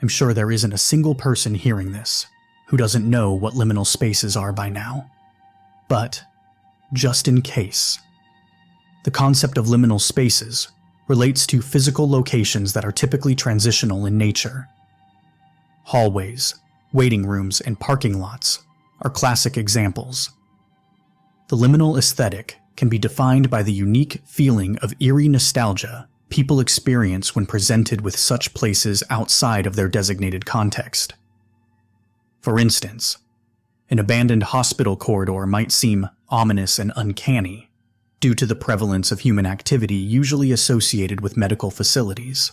I'm sure there isn't a single person hearing this who doesn't know what liminal spaces are by now. But, just in case, the concept of liminal spaces relates to physical locations that are typically transitional in nature. Hallways, waiting rooms, and parking lots are classic examples. The liminal aesthetic can be defined by the unique feeling of eerie nostalgia people experience when presented with such places outside of their designated context. For instance, an abandoned hospital corridor might seem ominous and uncanny due to the prevalence of human activity usually associated with medical facilities.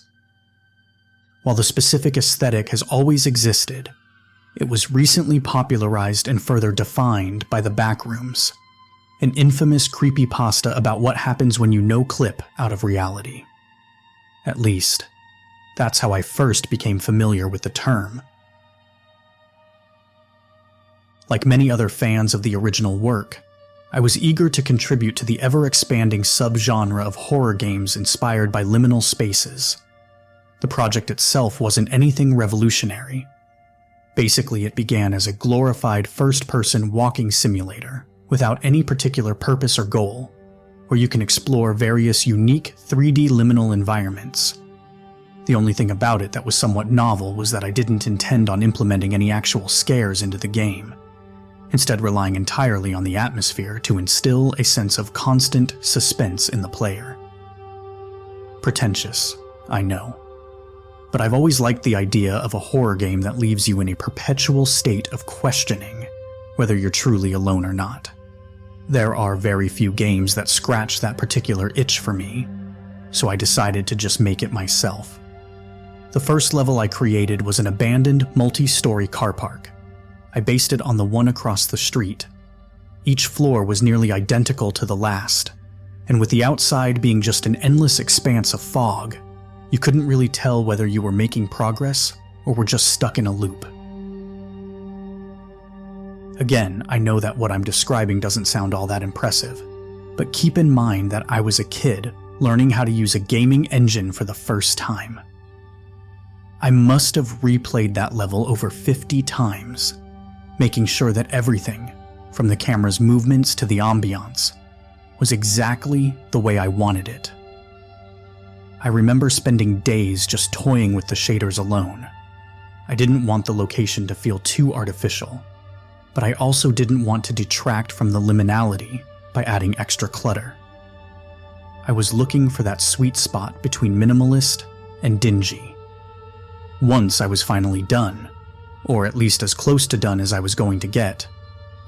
While the specific aesthetic has always existed, it was recently popularized and further defined by the Backrooms, an infamous creepypasta about what happens when you no-clip out of reality. At least, that's how I first became familiar with the term. Like many other fans of the original work, I was eager to contribute to the ever-expanding subgenre of horror games inspired by liminal spaces. The project itself wasn't anything revolutionary. Basically, it began as a glorified first-person walking simulator without any particular purpose or goal, where you can explore various unique 3D liminal environments. The only thing about it that was somewhat novel was that I didn't intend on implementing any actual scares into the game, instead relying entirely on the atmosphere to instill a sense of constant suspense in the player. Pretentious, I know. But I've always liked the idea of a horror game that leaves you in a perpetual state of questioning whether you're truly alone or not. There are very few games that scratch that particular itch for me, so I decided to just make it myself. The first level I created was an abandoned multi-story car park. I based it on the one across the street. Each floor was nearly identical to the last, and with the outside being just an endless expanse of fog, you couldn't really tell whether you were making progress or were just stuck in a loop. Again, I know that what I'm describing doesn't sound all that impressive, but keep in mind that I was a kid learning how to use a gaming engine for the first time. I must have replayed that level over 50 times, making sure that everything, from the camera's movements to the ambiance, was exactly the way I wanted it. I remember spending days just toying with the shaders alone. I didn't want the location to feel too artificial, but I also didn't want to detract from the liminality by adding extra clutter. I was looking for that sweet spot between minimalist and dingy. Once I was finally done, or at least as close to done as I was going to get,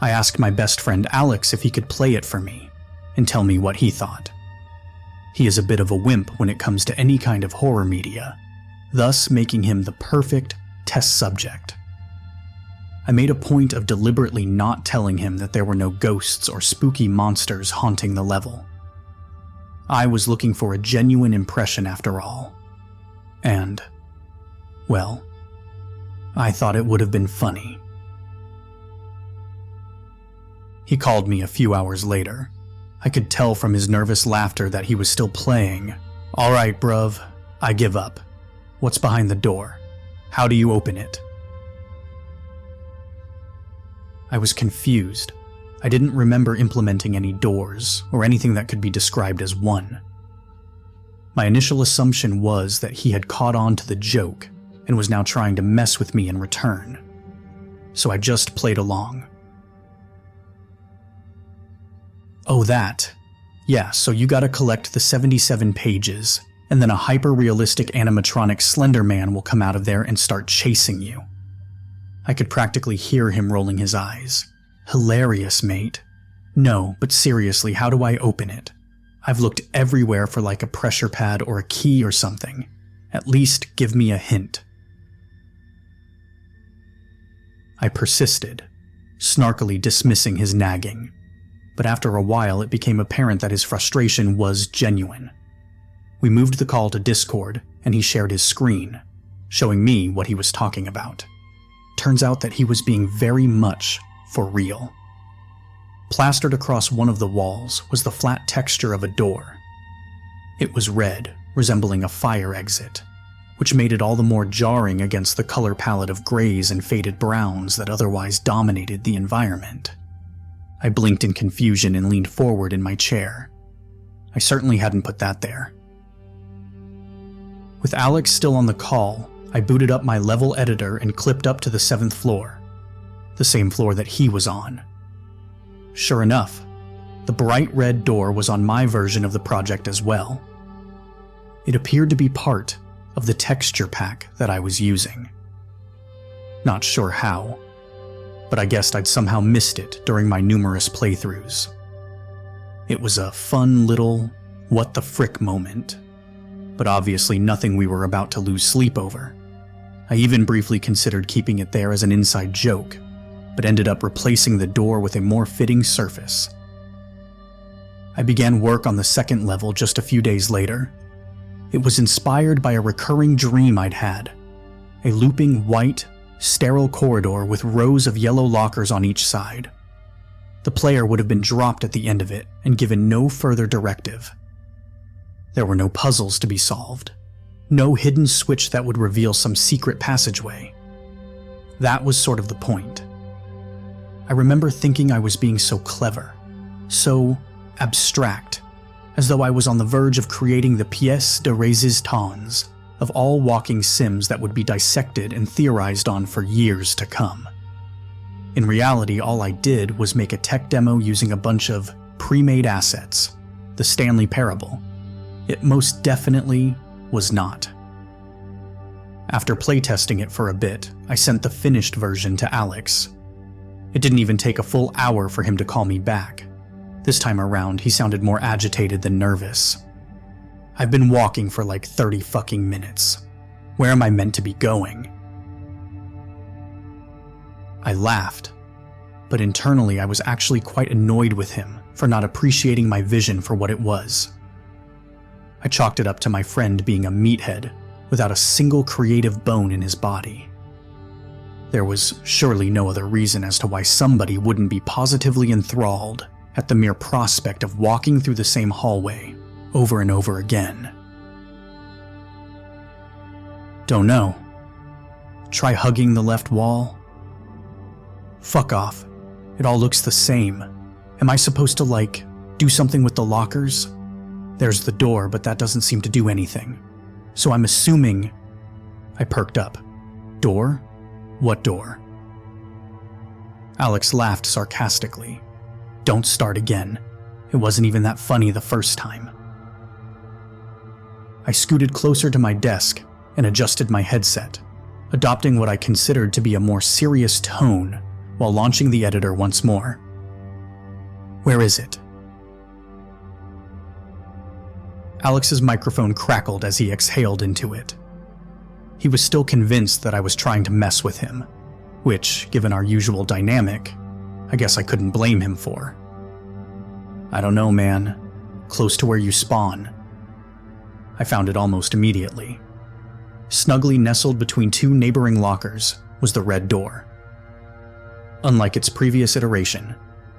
I asked my best friend Alex if he could play it for me and tell me what he thought. He is a bit of a wimp when it comes to any kind of horror media, thus making him the perfect test subject. I made a point of deliberately not telling him that there were no ghosts or spooky monsters haunting the level. I was looking for a genuine impression after all. And, well, I thought it would have been funny. He called me a few hours later. I could tell from his nervous laughter that he was still playing. "All right, bruv, I give up. What's behind the door? How do you open it?" I was confused. I didn't remember implementing any doors or anything that could be described as one. My initial assumption was that he had caught on to the joke and was now trying to mess with me in return. So I just played along. "Oh, that. Yeah, so you gotta collect the 77 pages, and then a hyper-realistic animatronic Slender Man will come out of there and start chasing you." I could practically hear him rolling his eyes. "Hilarious, mate. No, but seriously, how do I open it? I've looked everywhere for like a pressure pad or a key or something. At least give me a hint." I persisted, snarkily dismissing his nagging. But after a while, it became apparent that his frustration was genuine. We moved the call to Discord, and he shared his screen, showing me what he was talking about. Turns out that he was being very much for real. Plastered across one of the walls was the flat texture of a door. It was red, resembling a fire exit, which made it all the more jarring against the color palette of grays and faded browns that otherwise dominated the environment. I blinked in confusion and leaned forward in my chair. I certainly hadn't put that there. With Alex still on the call, I booted up my level editor and clipped up to the 7th floor, the same floor that he was on. Sure enough, the bright red door was on my version of the project as well. It appeared to be part of the texture pack that I was using. Not sure how, but I guessed I'd somehow missed it during my numerous playthroughs. It was a fun little what the frick moment, but obviously nothing we were about to lose sleep over. I even briefly considered keeping it there as an inside joke, but ended up replacing the door with a more fitting surface. I began work on the 2nd level just a few days later. It was inspired by a recurring dream I'd had, a looping white, sterile corridor with rows of yellow lockers on each side. The player would have been dropped at the end of it and given no further directive. There were no puzzles to be solved, no hidden switch that would reveal some secret passageway. That was sort of the point. I remember thinking I was being so clever, so abstract, as though I was on the verge of creating the pièce de résistance of all walking sims that would be dissected and theorized on for years to come. In reality, all I did was make a tech demo using a bunch of pre-made assets, the Stanley Parable. It most definitely was not. After playtesting it for a bit, I sent the finished version to Alex. It didn't even take a full hour for him to call me back. This time around, he sounded more agitated than nervous. I've been walking for like 30 fucking minutes. Where am I meant to be going? I laughed, but internally I was actually quite annoyed with him for not appreciating my vision for what it was. I chalked it up to my friend being a meathead without a single creative bone in his body. There was surely no other reason as to why somebody wouldn't be positively enthralled at the mere prospect of walking through the same hallway over and over again. Don't know. Try hugging the left wall? Fuck off. It all looks the same. Am I supposed to, do something with the lockers? There's the door, but that doesn't seem to do anything. So I'm assuming... I perked up. Door? What door? Alex laughed sarcastically. Don't start again. It wasn't even that funny the first time. I scooted closer to my desk and adjusted my headset, adopting what I considered to be a more serious tone while launching the editor once more. Where is it? Alex's microphone crackled as he exhaled into it. He was still convinced that I was trying to mess with him, which, given our usual dynamic, I guess I couldn't blame him for. I don't know, man. Close to where you spawn. I found it almost immediately. Snugly nestled between two neighboring lockers was the red door. Unlike its previous iteration,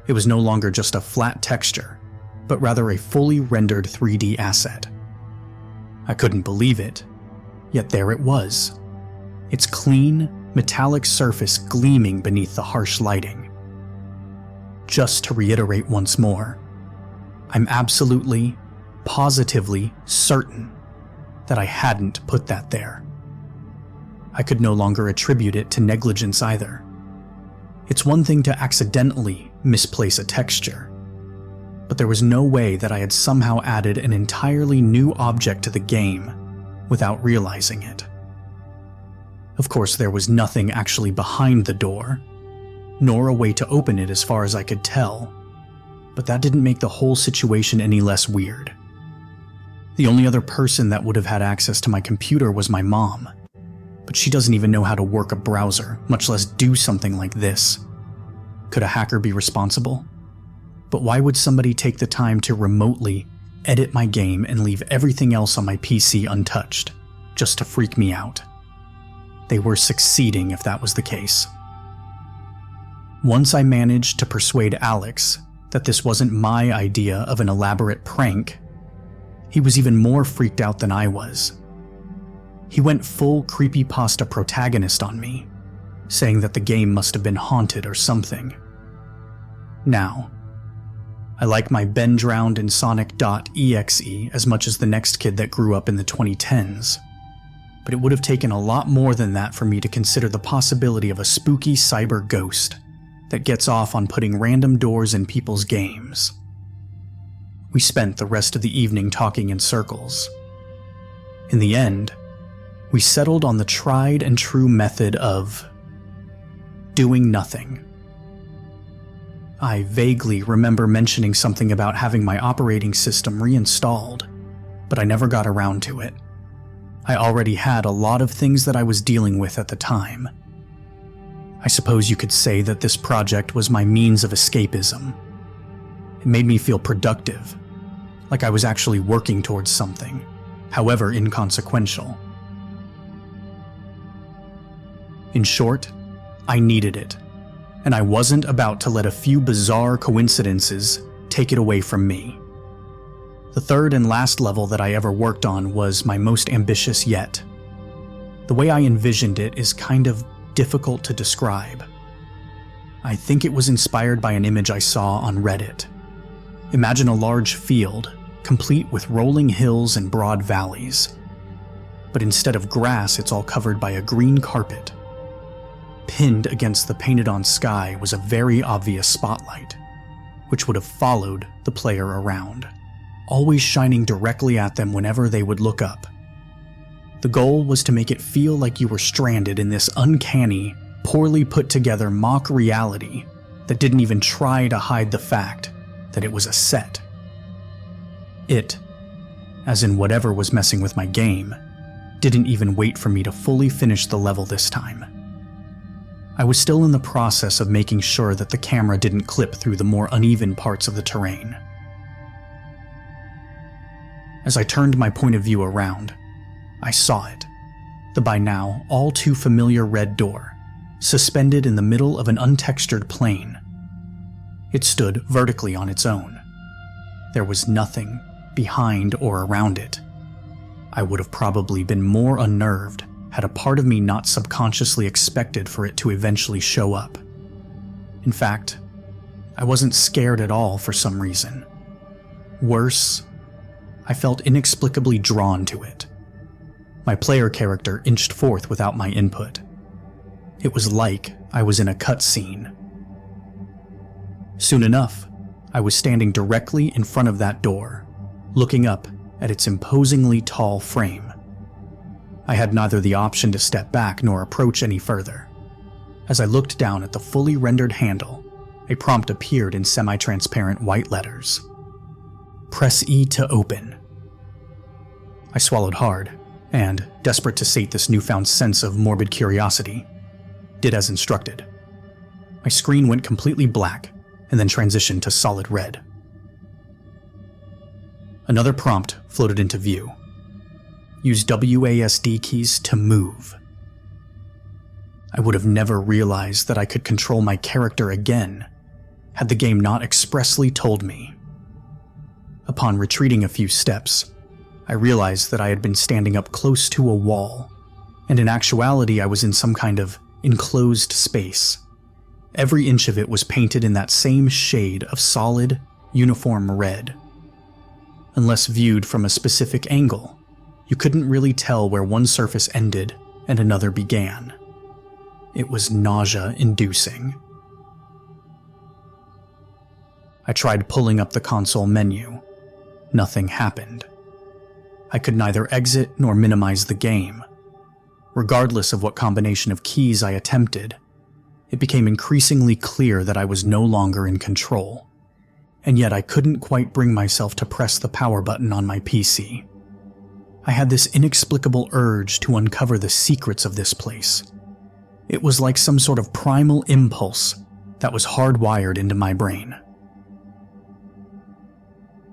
it was no longer just a flat texture, but rather a fully rendered 3D asset. I couldn't believe it, yet there it was. Its clean, metallic surface gleaming beneath the harsh lighting. Just to reiterate once more, I'm absolutely, positively certain that I hadn't put that there. I could no longer attribute it to negligence either. It's one thing to accidentally misplace a texture, but there was no way that I had somehow added an entirely new object to the game without realizing it. Of course, there was nothing actually behind the door, nor a way to open it as far as I could tell, but that didn't make the whole situation any less weird. The only other person that would have had access to my computer was my mom, but she doesn't even know how to work a browser, much less do something like this. Could a hacker be responsible? But why would somebody take the time to remotely edit my game and leave everything else on my PC untouched, just to freak me out? They were succeeding if that was the case. Once I managed to persuade Alex that this wasn't my idea of an elaborate prank, he was even more freaked out than I was. He went full creepypasta protagonist on me, saying that the game must have been haunted or something. Now, I like my Ben Drowned in Sonic.exe as much as the next kid that grew up in the 2010s, but it would have taken a lot more than that for me to consider the possibility of a spooky cyber ghost that gets off on putting random doors in people's games. We spent the rest of the evening talking in circles. In the end, we settled on the tried and true method of doing nothing. I vaguely remember mentioning something about having my operating system reinstalled, but I never got around to it. I already had a lot of things that I was dealing with at the time. I suppose you could say that this project was my means of escapism. It made me feel productive, like I was actually working towards something, however inconsequential. In short, I needed it, and I wasn't about to let a few bizarre coincidences take it away from me. The third and last level that I ever worked on was my most ambitious yet. The way I envisioned it is kind of difficult to describe. I think it was inspired by an image I saw on Reddit. Imagine a large field, complete with rolling hills and broad valleys. But instead of grass, it's all covered by a green carpet. Pinned against the painted-on sky was a very obvious spotlight, which would have followed the player around, always shining directly at them whenever they would look up. The goal was to make it feel like you were stranded in this uncanny, poorly put-together mock reality that didn't even try to hide the fact that it was a set. It, as in whatever was messing with my game, didn't even wait for me to fully finish the level this time. I was still in the process of making sure that the camera didn't clip through the more uneven parts of the terrain. As I turned my point of view around, I saw it, the by now all too familiar red door, suspended in the middle of an untextured plain. It stood vertically on its own. There was nothing behind or around it. I would have probably been more unnerved had a part of me not subconsciously expected for it to eventually show up. In fact, I wasn't scared at all for some reason. Worse, I felt inexplicably drawn to it. My player character inched forth without my input. It was like I was in a cutscene. Soon enough, I was standing directly in front of that door, looking up at its imposingly tall frame. I had neither the option to step back nor approach any further. As I looked down at the fully rendered handle, a prompt appeared in semi-transparent white letters. Press E to open. I swallowed hard, and, desperate to sate this newfound sense of morbid curiosity, did as instructed. My screen went completely black, and then transitioned to solid red. Another prompt floated into view. Use WASD keys to move. I would have never realized that I could control my character again, had the game not expressly told me. Upon retreating a few steps, I realized that I had been standing up close to a wall, and in actuality I was in some kind of enclosed space. Every inch of it was painted in that same shade of solid, uniform red. Unless viewed from a specific angle, you couldn't really tell where one surface ended and another began. It was nausea-inducing. I tried pulling up the console menu. Nothing happened. I could neither exit nor minimize the game. Regardless of what combination of keys I attempted, it became increasingly clear that I was no longer in control. And yet I couldn't quite bring myself to press the power button on my PC. I had this inexplicable urge to uncover the secrets of this place. It was like some sort of primal impulse that was hardwired into my brain.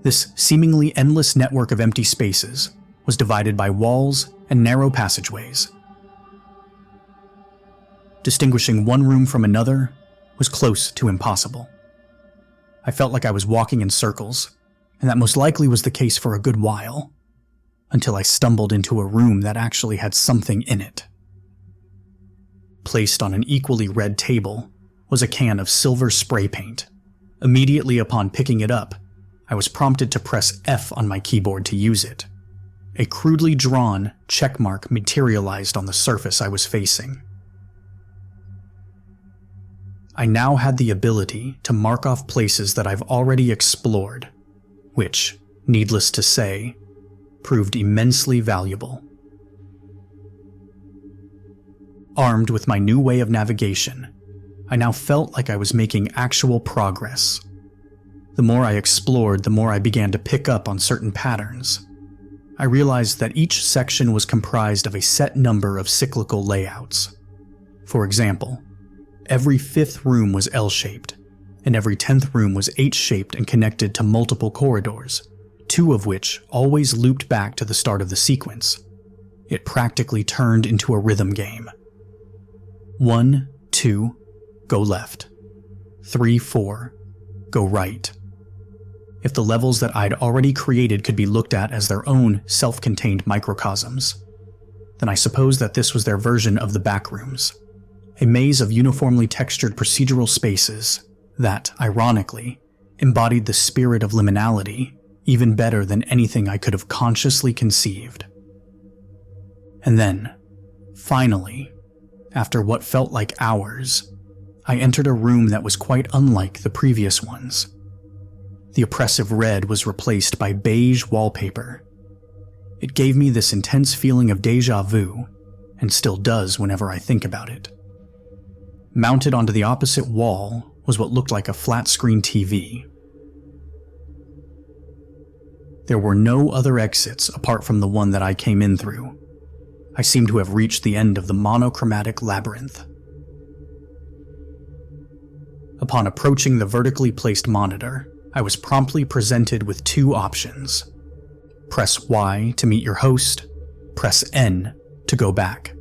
This seemingly endless network of empty spaces was divided by walls and narrow passageways. Distinguishing one room from another was close to impossible. I felt like I was walking in circles, and that most likely was the case for a good while, until I stumbled into a room that actually had something in it. Placed on an equally red table was a can of silver spray paint. Immediately upon picking it up, I was prompted to press F on my keyboard to use it. A crudely drawn checkmark materialized on the surface I was facing. I now had the ability to mark off places that I've already explored, which, needless to say, proved immensely valuable. Armed with my new way of navigation, I now felt like I was making actual progress. The more I explored, the more I began to pick up on certain patterns. I realized that each section was comprised of a set number of cyclical layouts. For example, every 5th room was L-shaped, and every 10th room was H-shaped and connected to multiple corridors, 2 of which always looped back to the start of the sequence. It practically turned into a rhythm game. 1, 2, go left. 3, 4, go right. If the levels that I'd already created could be looked at as their own self-contained microcosms, then I suppose that this was their version of the backrooms, a maze of uniformly textured procedural spaces that, ironically, embodied the spirit of liminality even better than anything I could have consciously conceived. And then, finally, after what felt like hours, I entered a room that was quite unlike the previous ones. The oppressive red was replaced by beige wallpaper. It gave me this intense feeling of déjà vu, and still does whenever I think about it. Mounted onto the opposite wall was what looked like a flat-screen TV. There were no other exits apart from the one that I came in through. I seemed to have reached the end of the monochromatic labyrinth. Upon approaching the vertically placed monitor, I was promptly presented with 2 options. Press Y to meet your host, press N to go back.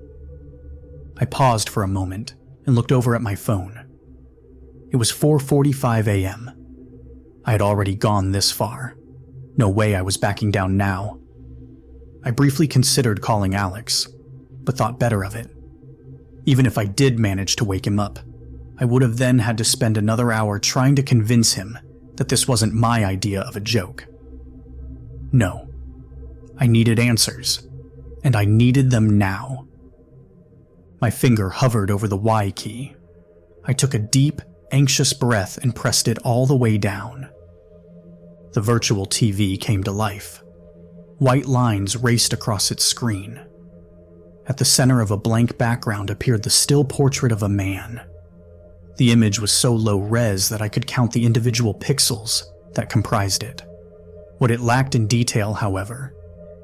I paused for a moment and looked over at my phone. It was 4:45 a.m. I had already gone this far. No way I was backing down now. I briefly considered calling Alex, but thought better of it. Even if I did manage to wake him up, I would have then had to spend another hour trying to convince him that this wasn't my idea of a joke. No. I needed answers, and I needed them now. My finger hovered over the Y key. I took a deep, anxious breath and pressed it all the way down. The virtual TV came to life. White lines raced across its screen. At the center of a blank background appeared the still portrait of a man. The image was so low res that I could count the individual pixels that comprised it. What it lacked in detail, however,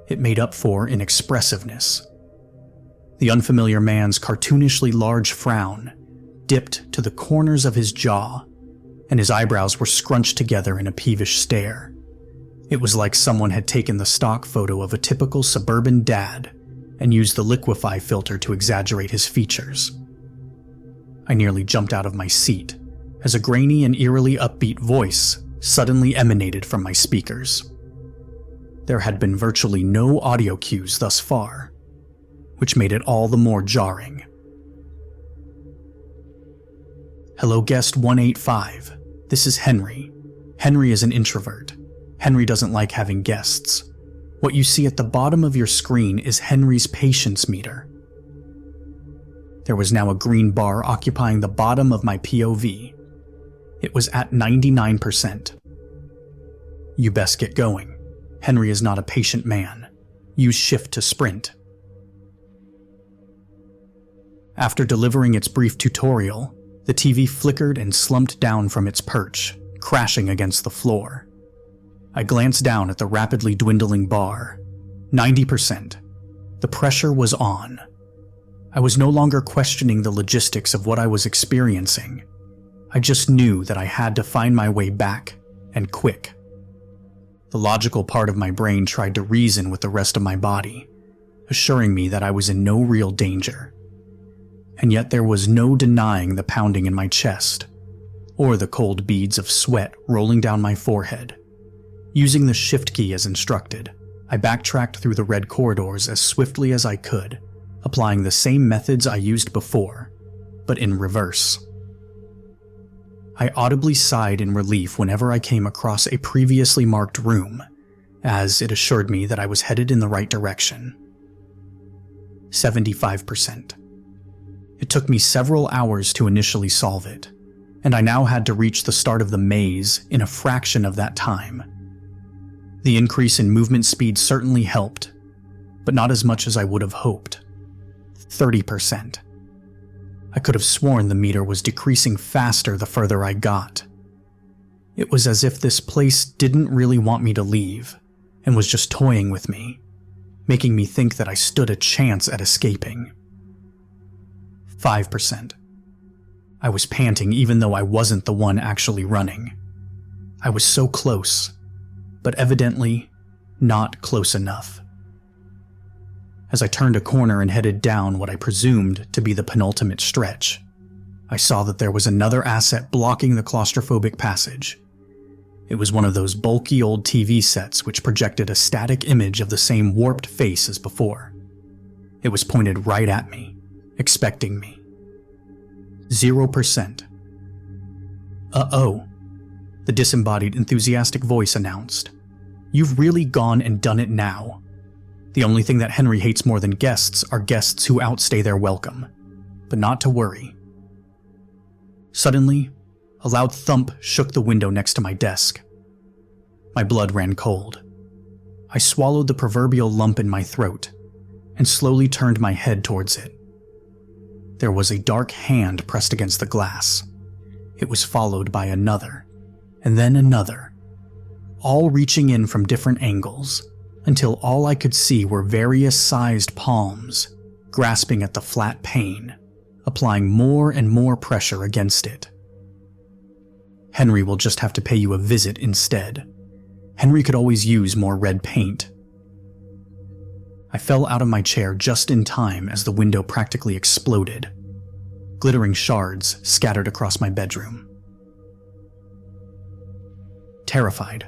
it made up for in expressiveness. The unfamiliar man's cartoonishly large frown dipped to the corners of his jaw, and his eyebrows were scrunched together in a peevish stare. It was like someone had taken the stock photo of a typical suburban dad and used the liquify filter to exaggerate his features. I nearly jumped out of my seat as a grainy and eerily upbeat voice suddenly emanated from my speakers. There had been virtually no audio cues thus far, which made it all the more jarring. Hello, guest 185. This is Henry. Henry is an introvert. Henry doesn't like having guests. What you see at the bottom of your screen is Henry's patience meter. There was now a green bar occupying the bottom of my POV. It was at 99%. You best get going. Henry is not a patient man. Use shift to sprint. After delivering its brief tutorial, the TV flickered and slumped down from its perch, crashing against the floor. I glanced down at the rapidly dwindling bar. 90%. The pressure was on. I was no longer questioning the logistics of what I was experiencing. I just knew that I had to find my way back, and quick. The logical part of my brain tried to reason with the rest of my body, assuring me that I was in no real danger. And yet there was no denying the pounding in my chest, or the cold beads of sweat rolling down my forehead. Using the shift key as instructed, I backtracked through the red corridors as swiftly as I could, applying the same methods I used before, but in reverse. I audibly sighed in relief whenever I came across a previously marked room, as it assured me that I was headed in the right direction. 75%. It took me several hours to initially solve it, and I now had to reach the start of the maze in a fraction of that time. The increase in movement speed certainly helped, but not as much as I would have hoped. 30%. I could have sworn the meter was decreasing faster the further I got. It was as if this place didn't really want me to leave, and was just toying with me, making me think that I stood a chance at escaping. 5%. I was panting even though I wasn't the one actually running. I was so close, but evidently not close enough. As I turned a corner and headed down what I presumed to be the penultimate stretch, I saw that there was another asset blocking the claustrophobic passage. It was one of those bulky old TV sets which projected a static image of the same warped face as before. It was pointed right at me, expecting me. 0%. Uh-oh, the disembodied enthusiastic voice announced. You've really gone and done it now. The only thing that Henry hates more than guests are guests who outstay their welcome. But not to worry. Suddenly, a loud thump shook the window next to my desk. My blood ran cold. I swallowed the proverbial lump in my throat and slowly turned my head towards it. There was a dark hand pressed against the glass. It was followed by another, and then another, all reaching in from different angles, until all I could see were various sized palms, grasping at the flat pane, applying more and more pressure against it. Henry will just have to pay you a visit instead. Henry could always use more red paint. I fell out of my chair just in time as the window practically exploded. Glittering shards scattered across my bedroom. Terrified,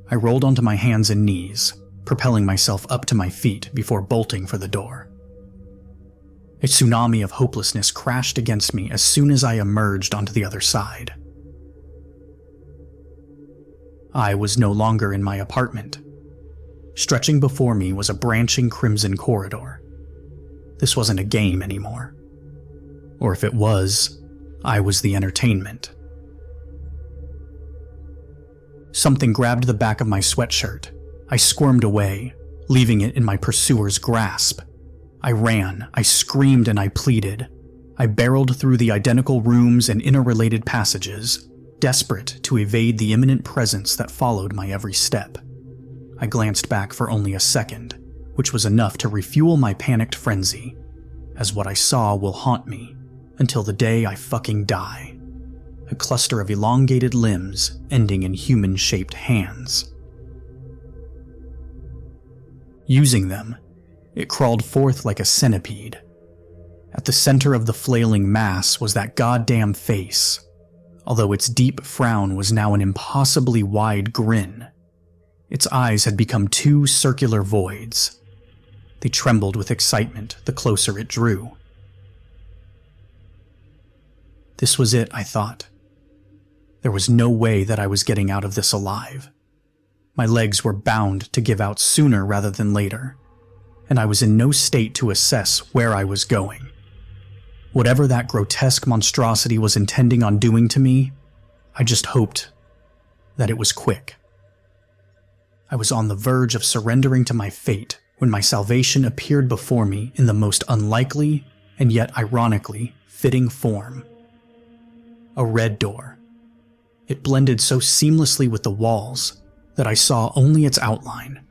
I rolled onto my hands and knees, propelling myself up to my feet before bolting for the door. A tsunami of hopelessness crashed against me as soon as I emerged onto the other side. I was no longer in my apartment. Stretching before me was a branching crimson corridor. This wasn't a game anymore. Or if it was, I was the entertainment. Something grabbed the back of my sweatshirt. I squirmed away, leaving it in my pursuer's grasp. I ran, I screamed, and I pleaded. I barreled through the identical rooms and interrelated passages, desperate to evade the imminent presence that followed my every step. I glanced back for only a second, which was enough to refuel my panicked frenzy, as what I saw will haunt me until the day I fucking die. A cluster of elongated limbs ending in human-shaped hands. Using them, it crawled forth like a centipede. At the center of the flailing mass was that goddamn face, although its deep frown was now an impossibly wide grin. Its eyes had become two circular voids. They trembled with excitement the closer it drew. This was it, I thought. There was no way that I was getting out of this alive. My legs were bound to give out sooner rather than later, and I was in no state to assess where I was going. Whatever that grotesque monstrosity was intending on doing to me, I just hoped that it was quick. I was on the verge of surrendering to my fate when my salvation appeared before me in the most unlikely and yet ironically fitting form. A red door. It blended so seamlessly with the walls that I saw only its outline,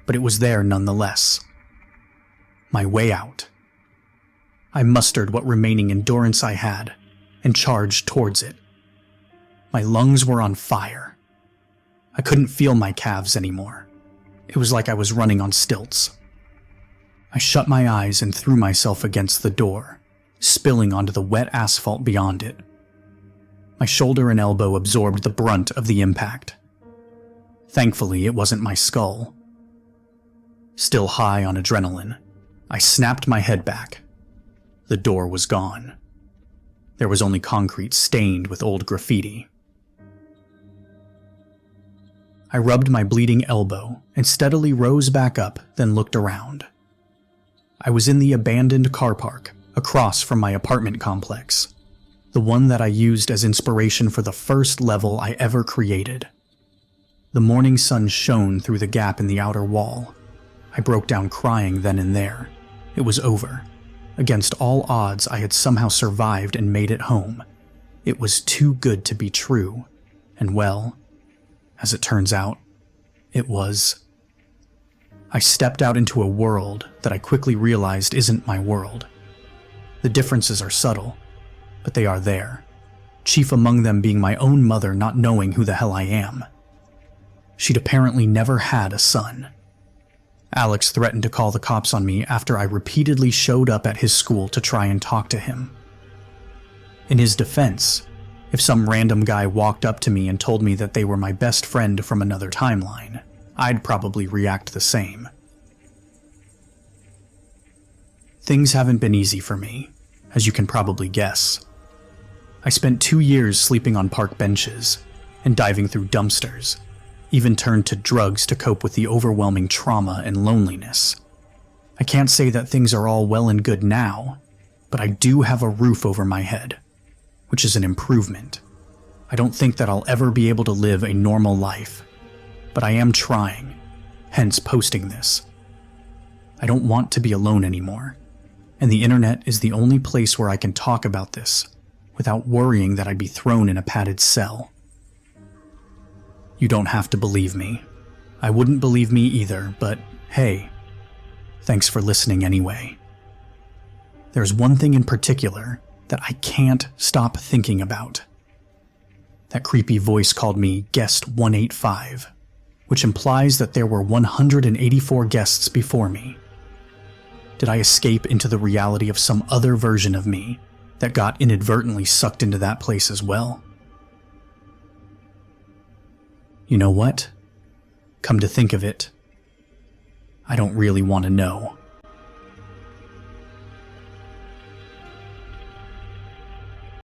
but it was there nonetheless. My way out. I mustered what remaining endurance I had and charged towards it. My lungs were on fire. I couldn't feel my calves anymore. It was like I was running on stilts. I shut my eyes and threw myself against the door, spilling onto the wet asphalt beyond it. My shoulder and elbow absorbed the brunt of the impact. Thankfully, it wasn't my skull. Still high on adrenaline, I snapped my head back. The door was gone. There was only concrete stained with old graffiti. I rubbed my bleeding elbow and steadily rose back up, then looked around. I was in the abandoned car park across from my apartment complex, the one that I used as inspiration for the first level I ever created. The morning sun shone through the gap in the outer wall. I broke down crying then and there. It was over. Against all odds, I had somehow survived and made it home. It was too good to be true, and well, as it turns out, it was. I stepped out into a world that I quickly realized isn't my world. The differences are subtle, but they are there, chief among them being my own mother not knowing who the hell I am. She'd apparently never had a son. Alex threatened to call the cops on me after I repeatedly showed up at his school to try and talk to him. In his defense, if some random guy walked up to me and told me that they were my best friend from another timeline, I'd probably react the same. Things haven't been easy for me, as you can probably guess. I spent 2 years sleeping on park benches and diving through dumpsters, even turned to drugs to cope with the overwhelming trauma and loneliness. I can't say that things are all well and good now, but I do have a roof over my head, which is an improvement. I don't think that I'll ever be able to live a normal life, but I am trying, hence posting this. I don't want to be alone anymore, and the internet is the only place where I can talk about this without worrying that I'd be thrown in a padded cell. You don't have to believe me. I wouldn't believe me either, but hey, thanks for listening anyway. There's one thing in particular that I can't stop thinking about. That creepy voice called me Guest 185, which implies that there were 184 guests before me. Did I escape into the reality of some other version of me that got inadvertently sucked into that place as well? You know what? Come to think of it, I don't really want to know.